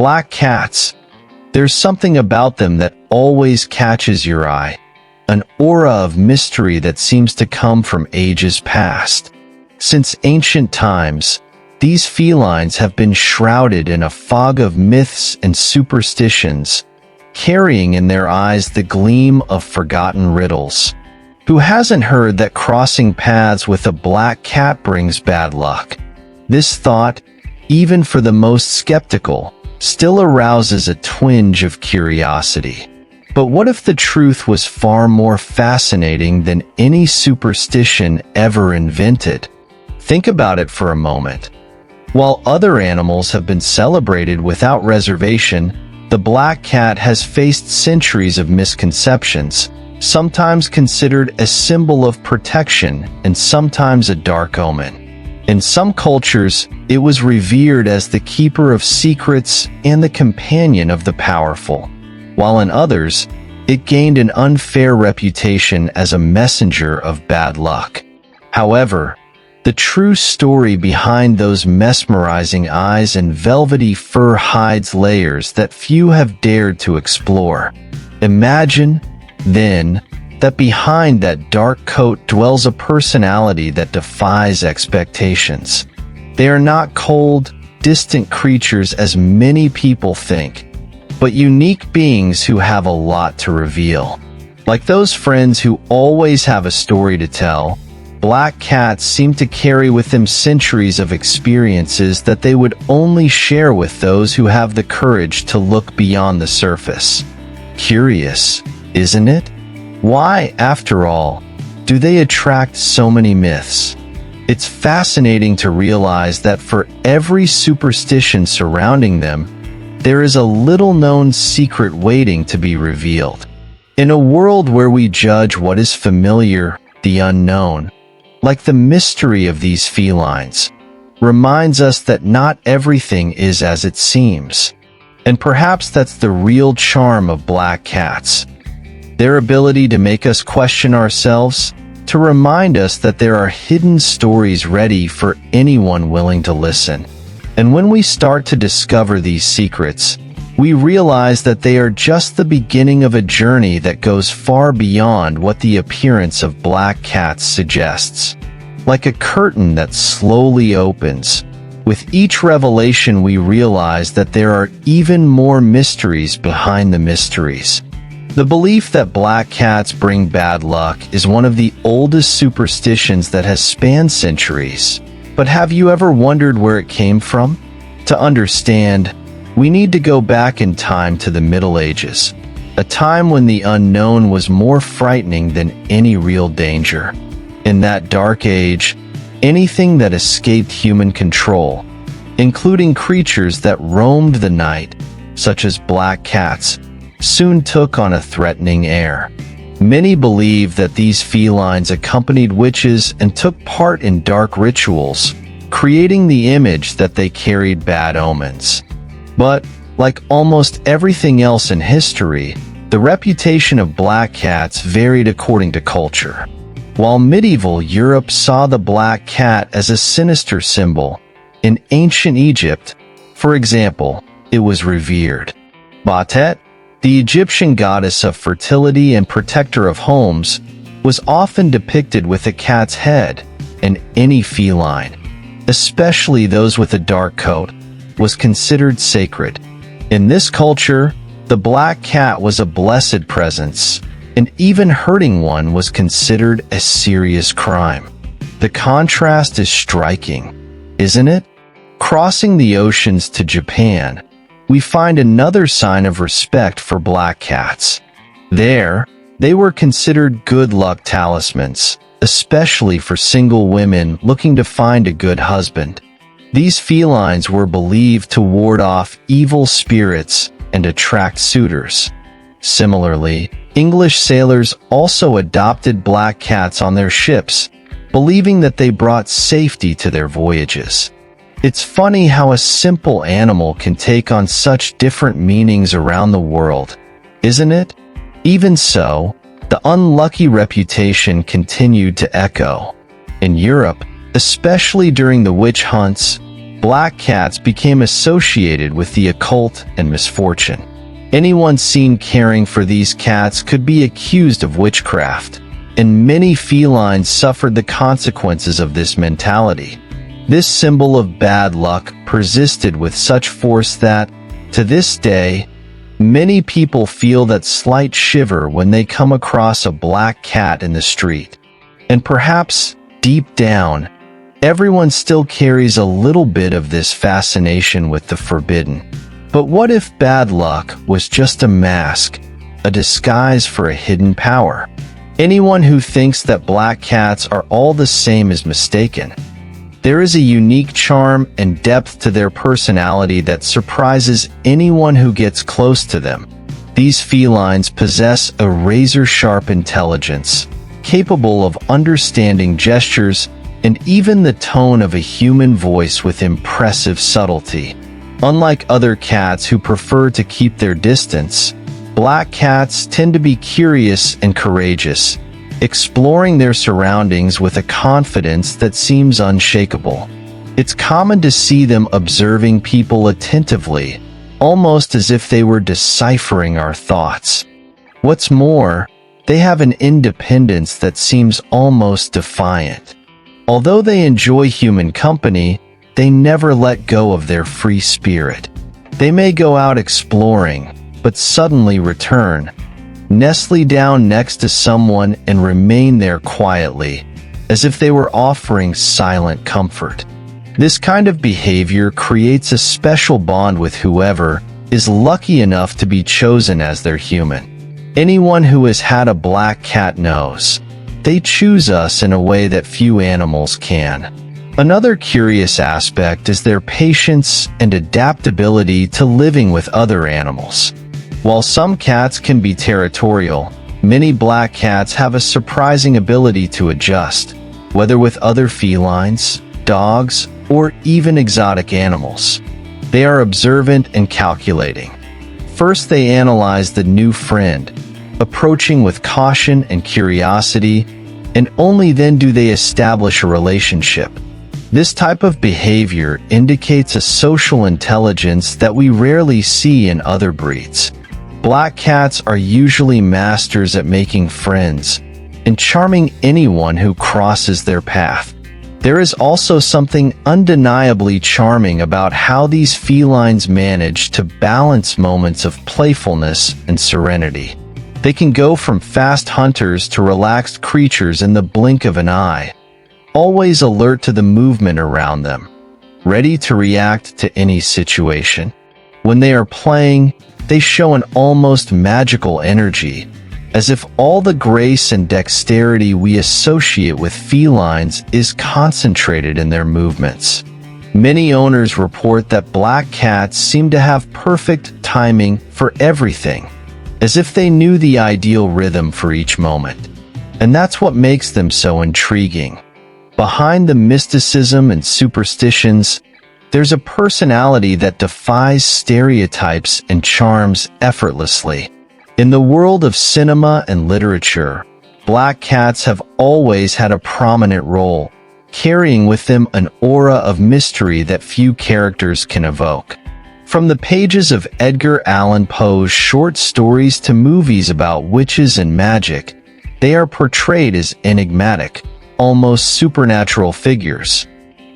Black cats. There's something about them that always catches your eye, an aura of mystery that seems to come from ages past. Since ancient times, these felines have been shrouded in a fog of myths and superstitions, carrying in their eyes the gleam of forgotten riddles. Who hasn't heard that crossing paths with a black cat brings bad luck? This thought, even for the most skeptical, still arouses a twinge of curiosity. But what if the truth was far more fascinating than any superstition ever invented? Think about it for a moment. While other animals have been celebrated without reservation, the black cat has faced centuries of misconceptions, sometimes considered a symbol of protection and sometimes a dark omen. In some cultures, it was revered as the keeper of secrets and the companion of the powerful, while in others, it gained an unfair reputation as a messenger of bad luck. However, the true story behind those mesmerizing eyes and velvety fur hides layers that few have dared to explore. Imagine, then, that behind that dark coat dwells a personality that defies expectations. They are not cold, distant creatures as many people think, but unique beings who have a lot to reveal. Like those friends who always have a story to tell, black cats seem to carry with them centuries of experiences that they would only share with those who have the courage to look beyond the surface. Curious, isn't it? Why, after all, do they attract so many myths? It's fascinating to realize that for every superstition surrounding them, there is a little-known secret waiting to be revealed. In a world where we judge what is familiar, the unknown, like the mystery of these felines, reminds us that not everything is as it seems. And perhaps that's the real charm of black cats. Their ability to make us question ourselves, to remind us that there are hidden stories ready for anyone willing to listen. And when we start to discover these secrets, we realize that they are just the beginning of a journey that goes far beyond what the appearance of black cats suggests. Like a curtain that slowly opens, with each revelation we realize that there are even more mysteries behind the mysteries. The belief that black cats bring bad luck is one of the oldest superstitions that has spanned centuries. But have you ever wondered where it came from? To understand, we need to go back in time to the Middle Ages, a time when the unknown was more frightening than any real danger. In that dark age, anything that escaped human control, including creatures that roamed the night, such as black cats, soon took on a threatening air. Many believe that these felines accompanied witches and took part in dark rituals, creating the image that they carried bad omens. But, like almost everything else in history, the reputation of black cats varied according to culture. While medieval Europe saw the black cat as a sinister symbol, in ancient Egypt, for example, it was revered. Batet, the Egyptian goddess of fertility and protector of homes, was often depicted with a cat's head, and any feline, especially those with a dark coat, was considered sacred. In this culture, the black cat was a blessed presence, and even hurting one was considered a serious crime. The contrast is striking, isn't it? Crossing the oceans to Japan, we find another sign of respect for black cats. There, they were considered good luck talismans, especially for single women looking to find a good husband. These felines were believed to ward off evil spirits and attract suitors. Similarly, English sailors also adopted black cats on their ships, believing that they brought safety to their voyages. It's funny how a simple animal can take on such different meanings around the world, isn't it? Even so, the unlucky reputation continued to echo. In Europe, especially during the witch hunts, black cats became associated with the occult and misfortune. Anyone seen caring for these cats could be accused of witchcraft, and many felines suffered the consequences of this mentality. This symbol of bad luck persisted with such force that, to this day, many people feel that slight shiver when they come across a black cat in the street. And perhaps, deep down, everyone still carries a little bit of this fascination with the forbidden. But what if bad luck was just a mask, a disguise for a hidden power? Anyone who thinks that black cats are all the same is mistaken. There is a unique charm and depth to their personality that surprises anyone who gets close to them. These felines possess a razor-sharp intelligence, capable of understanding gestures and even the tone of a human voice with impressive subtlety. Unlike other cats who prefer to keep their distance, black cats tend to be curious and courageous, exploring their surroundings with a confidence that seems unshakable. It's common to see them observing people attentively, almost as if they were deciphering our thoughts. What's more, they have an independence that seems almost defiant. Although they enjoy human company, they never let go of their free spirit. They may go out exploring, but suddenly return, nestle down next to someone and remain there quietly, as if they were offering silent comfort. This kind of behavior creates a special bond with whoever is lucky enough to be chosen as their human. Anyone who has had a black cat knows they choose us in a way that few animals can. Another curious aspect is their patience and adaptability to living with other animals. While some cats can be territorial, many black cats have a surprising ability to adjust, whether with other felines, dogs, or even exotic animals. They are observant and calculating. First, they analyze the new friend, approaching with caution and curiosity, and only then do they establish a relationship. This type of behavior indicates a social intelligence that we rarely see in other breeds. Black cats are usually masters at making friends and charming anyone who crosses their path. There is also something undeniably charming about how these felines manage to balance moments of playfulness and serenity. They can go from fast hunters to relaxed creatures in the blink of an eye, always alert to the movement around them, ready to react to any situation. When they are playing, they show an almost magical energy, as if all the grace and dexterity we associate with felines is concentrated in their movements. Many owners report that black cats seem to have perfect timing for everything, as if they knew the ideal rhythm for each moment. And that's what makes them so intriguing. Behind the mysticism and superstitions, there's a personality that defies stereotypes and charms effortlessly. In the world of cinema and literature, black cats have always had a prominent role, carrying with them an aura of mystery that few characters can evoke. From the pages of Edgar Allan Poe's short stories to movies about witches and magic, they are portrayed as enigmatic, almost supernatural figures.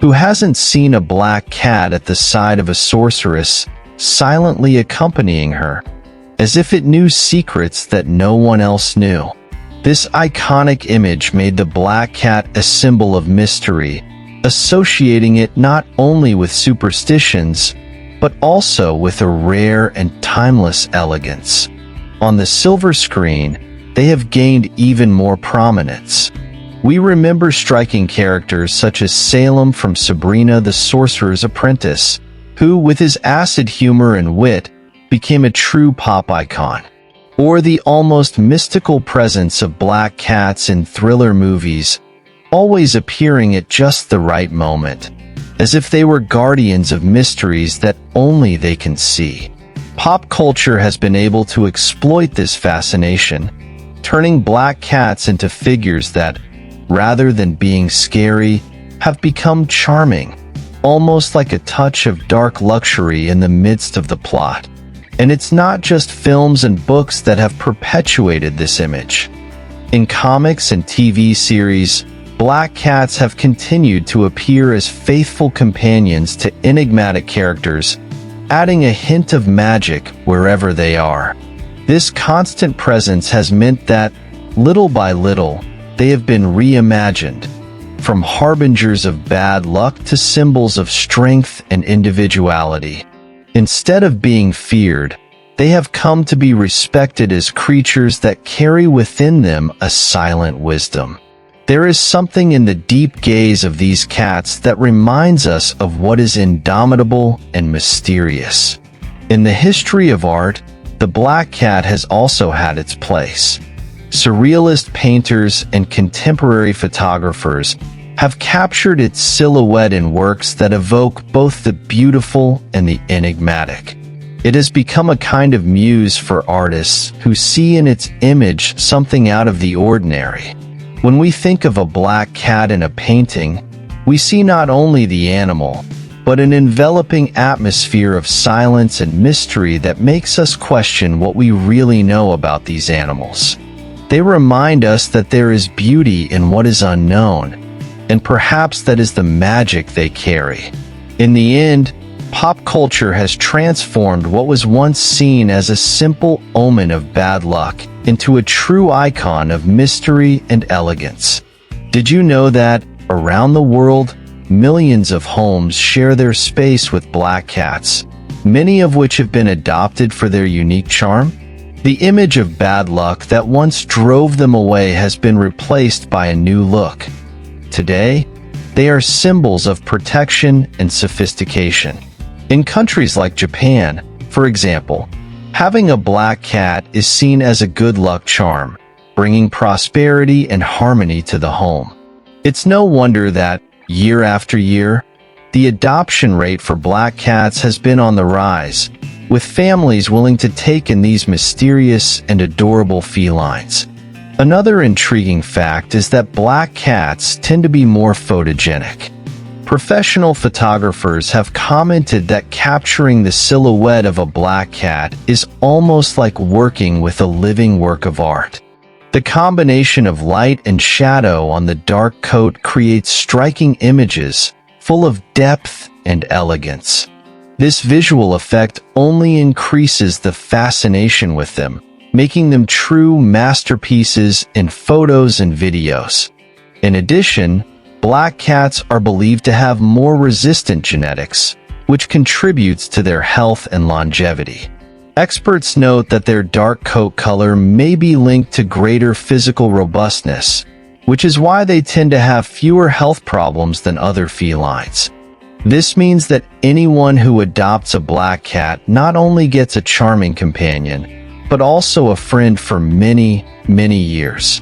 Who hasn't seen a black cat at the side of a sorceress, silently accompanying her, as if it knew secrets that no one else knew? This iconic image made the black cat a symbol of mystery, associating it not only with superstitions, but also with a rare and timeless elegance. On the silver screen, they have gained even more prominence. We remember striking characters such as Salem from Sabrina the Sorcerer's Apprentice, who, with his acid humor and wit, became a true pop icon. Or the almost mystical presence of black cats in thriller movies, always appearing at just the right moment, as if they were guardians of mysteries that only they can see. Pop culture has been able to exploit this fascination, turning black cats into figures that, rather than being scary, have become charming. almost like a touch of dark luxury in the midst of the plot. And it's not just films and books that have perpetuated this image. In comics and TV series, black cats have continued to appear as faithful companions to enigmatic characters, adding a hint of magic wherever they are. This constant presence has meant that, little by little, they have been reimagined, from harbingers of bad luck to symbols of strength and individuality. Instead of being feared, they have come to be respected as creatures that carry within them a silent wisdom. There is something in the deep gaze of these cats that reminds us of what is indomitable and mysterious. In the history of art, the black cat has also had its place. Surrealist painters and contemporary photographers have captured its silhouette in works that evoke both the beautiful and the enigmatic. It has become a kind of muse for artists who see in its image something out of the ordinary. When we think of a black cat in a painting, we see not only the animal, but an enveloping atmosphere of silence and mystery that makes us question what we really know about these animals. They remind us that there is beauty in what is unknown, and perhaps that is the magic they carry. In the end, pop culture has transformed what was once seen as a simple omen of bad luck into a true icon of mystery and elegance. Did you know that, around the world, millions of homes share their space with black cats, many of which have been adopted for their unique charm? The image of bad luck that once drove them away has been replaced by a new look. Today, they are symbols of protection and sophistication. In countries like Japan, for example, having a black cat is seen as a good luck charm, bringing prosperity and harmony to the home. It's no wonder that, year after year, the adoption rate for black cats has been on the rise, with families willing to take in these mysterious and adorable felines. Another intriguing fact is that black cats tend to be more photogenic. Professional photographers have commented that capturing the silhouette of a black cat is almost like working with a living work of art. The combination of light and shadow on the dark coat creates striking images full of depth and elegance. This visual effect only increases the fascination with them, making them true masterpieces in photos and videos. In addition, black cats are believed to have more resistant genetics, which contributes to their health and longevity. Experts note that their dark coat color may be linked to greater physical robustness, which is why they tend to have fewer health problems than other felines. This means that anyone who adopts a black cat not only gets a charming companion, but also a friend for many, many years.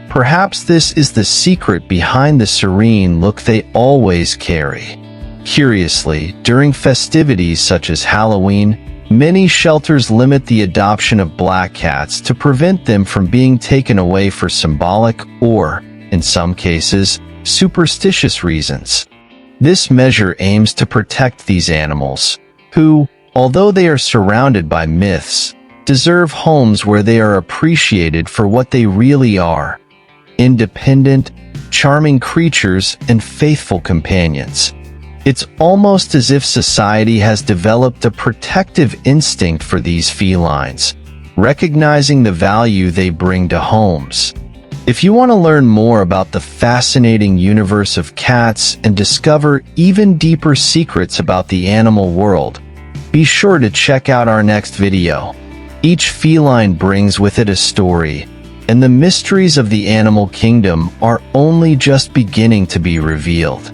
Perhaps this is the secret behind the serene look they always carry. Curiously, during festivities such as Halloween, many shelters limit the adoption of black cats to prevent them from being taken away for symbolic or, in some cases, superstitious reasons. This measure aims to protect these animals, who, although they are surrounded by myths, deserve homes where they are appreciated for what they really are: independent, charming creatures and faithful companions. It's almost as if society has developed a protective instinct for these felines, recognizing the value they bring to homes. If you want to learn more about the fascinating universe of cats and discover even deeper secrets about the animal world, be sure to check out our next video. Each feline brings with it a story, and the mysteries of the animal kingdom are only just beginning to be revealed.